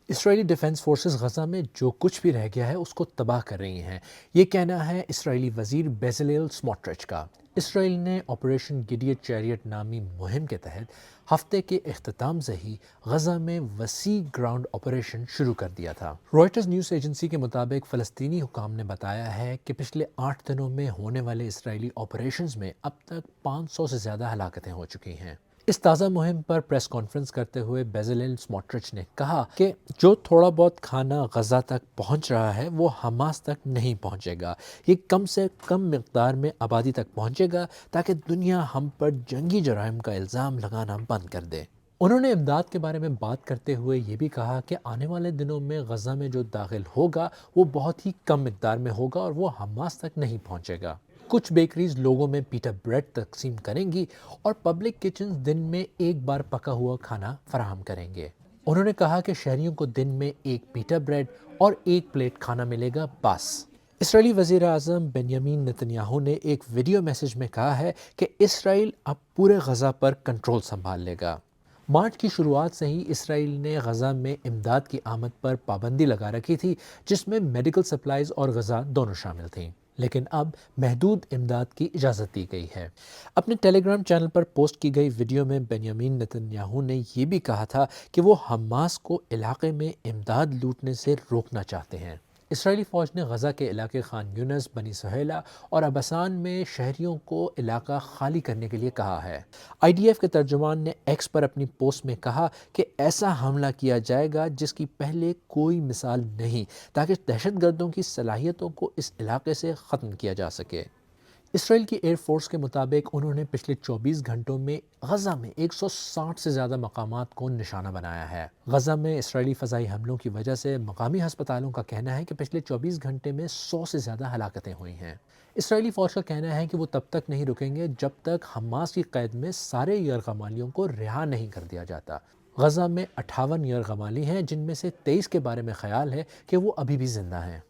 اسرائیلی defence forces Gaza میں جو کچھ بھی رہ گیا ہے اس کو تباہ کر رہی ہیں، یہ کہنا ہے اسرائیلی وزیر بیزلیل سموٹرچ کا۔ اسرائیل نے آپریشن گیڈیٹ چیریٹ نامی مہم کے تحت ہفتے کے اختتام سے ہی غزہ میں وسیع گراؤنڈ آپریشن شروع کر دیا تھا۔ رائٹرز نیوز ایجنسی کے مطابق فلسطینی حکام نے بتایا ہے کہ پچھلے 8 دنوں میں ہونے والے اسرائیلی آپریشنز میں اب تک 500 سے زیادہ ہلاکتیں ہو چکی ہیں۔ اس تازہ مہم پر پریس کانفرنس کرتے ہوئے بیزلیل سموٹرچ نے کہا کہ جو تھوڑا بہت کھانا غزہ تک پہنچ رہا ہے وہ حماس تک نہیں پہنچے گا، یہ کم سے کم مقدار میں آبادی تک پہنچے گا تاکہ دنیا ہم پر جنگی جرائم کا الزام لگانا بند کر دے۔ انہوں نے امداد کے بارے میں بات کرتے ہوئے یہ بھی کہا کہ آنے والے دنوں میں غزہ میں جو داخل ہوگا وہ بہت ہی کم مقدار میں ہوگا اور وہ حماس تک نہیں پہنچے گا۔ کچھ بیکریز لوگوں میں پیٹا بریڈ تقسیم کریں گی اور پبلک کچنز دن میں ایک بار پکا ہوا کھانا فراہم کریں گے۔ انہوں نے کہا کہ شہریوں کو دن میں ایک پیٹا بریڈ اور ایک پلیٹ کھانا ملے گا بس۔ اسرائیلی وزیر اعظم بنیامین نتنیاہو نے ایک ویڈیو میسج میں کہا ہے کہ اسرائیل اب پورے غزہ پر کنٹرول سنبھال لے گا۔ مارچ کی شروعات سے ہی اسرائیل نے غزہ میں امداد کی آمد پر پابندی لگا رکھی تھی، جس میں میڈیکل سپلائز اور غذا دونوں شامل تھیں، لیکن اب محدود امداد کی اجازت دی گئی ہے۔ اپنے ٹیلی گرام چینل پر پوسٹ کی گئی ویڈیو میں بنیامین نتنیاہو نے یہ بھی کہا تھا کہ وہ حماس کو علاقے میں امداد لوٹنے سے روکنا چاہتے ہیں۔ اسرائیلی فوج نے غزہ کے علاقے خان یونس، بنی سہیلہ اور ابسان میں شہریوں کو علاقہ خالی کرنے کے لیے کہا ہے۔ آئی ڈی ایف کے ترجمان نے ایکس پر اپنی پوسٹ میں کہا کہ ایسا حملہ کیا جائے گا جس کی پہلے کوئی مثال نہیں، تاکہ دہشت گردوں کی صلاحیتوں کو اس علاقے سے ختم کیا جا سکے۔ اسرائیل کی ایئر فورس کے مطابق انہوں نے پچھلے 24 گھنٹوں میں غزہ میں 160 سے زیادہ مقامات کو نشانہ بنایا ہے۔ غزہ میں اسرائیلی فضائی حملوں کی وجہ سے مقامی ہسپتالوں کا کہنا ہے کہ پچھلے 24 گھنٹے میں 100 سے زیادہ ہلاکتیں ہوئی ہیں۔ اسرائیلی فوج کا کہنا ہے کہ وہ تب تک نہیں رکیں گے جب تک حماس کی قید میں سارے یرغمالیوں کو رہا نہیں کر دیا جاتا۔ غزہ میں 58 یرغمالی ہیں، جن میں سے 23 کے بارے میں خیال ہے کہ وہ ابھی بھی زندہ ہیں۔